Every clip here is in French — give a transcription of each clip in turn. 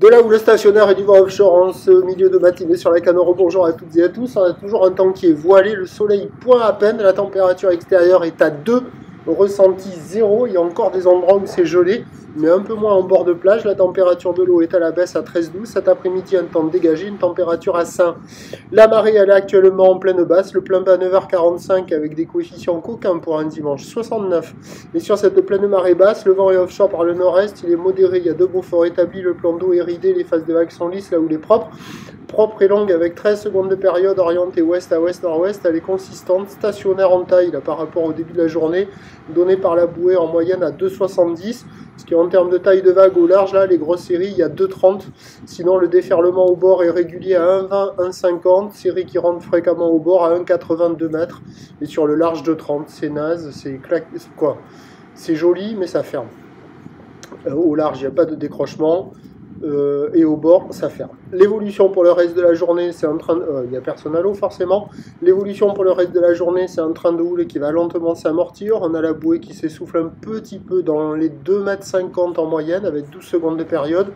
De là où le stationnaire et du vent offshore en ce milieu de matinée sur la Canoro, bonjour à toutes et à tous. On a toujours un temps qui est voilé, le soleil pointe à peine, la température extérieure est à 2, ressenti 0. Il y a encore des endroits où c'est gelé, mais un peu moins en bord de plage. La température de l'eau est à la baisse à 13-12. Cet après-midi, un temps dégagé, une température à 5. La marée, elle est actuellement en pleine basse. Le plein bas 9h45 avec des coefficients coquins pour un dimanche 69. Et sur cette pleine marée basse, le vent est offshore par le nord-est. Il est modéré, il y a deux beaux forts établis. Le plan d'eau est ridé, les phases de vagues sont lisses là où il est propre. Propre et longue avec 13 secondes de période orientée ouest à ouest-nord-ouest. Elle est consistante, stationnaire en taille là, par rapport au début de la journée, donnée par la bouée en moyenne à 2,70. Ce qui est en termes de taille de vague au large, là, les grosses séries, il y a 2,30. Sinon, le déferlement au bord est régulier à 1,20, 1,50. Série qui rentre fréquemment au bord à 1,82 mètres. Et sur le large, 2,30. C'est naze, c'est quoi. C'est joli, mais ça ferme. Au large, il n'y a pas de décrochement. Et au bord, ça ferme. L'évolution pour le reste de la journée, c'est en train de... il n'y a personne à l'eau forcément. L'évolution pour le reste de la journée, c'est un train de houle qui va lentement s'amortir. On a la bouée qui s'essouffle un petit peu dans les 2,50 m en moyenne avec 12 secondes de période.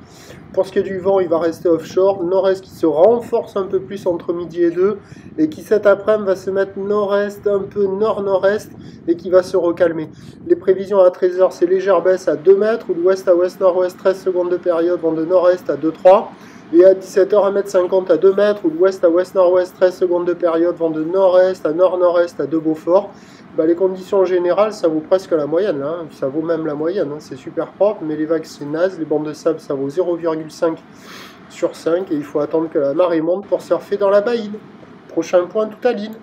Pour ce qui est du vent, il va rester offshore. Nord-est qui se renforce un peu plus entre midi et 2 et qui cet après-midi va se mettre nord-est, un peu nord-nord-est et qui va se recalmer. Les prévisions à 13 h, c'est légère baisse à 2 mètres ou d'ouest à ouest-nord-ouest, 13 secondes de période vont de nord-est à 2,3. Et à 17 h, 1,50 m à 2 mètres, ou d'ouest à ouest-nord-ouest, 13 secondes de période, vont de nord-est à nord-nord-est à 2 Beaufort. Les conditions générales, ça vaut presque la moyenne, là, hein. Ça vaut même la moyenne, hein. C'est super propre, mais les vagues, c'est naze. Les bandes de sable, ça vaut 0,5 sur 5, et il faut attendre que la marée monte pour surfer dans la baïne. Prochain point, tout à ligne.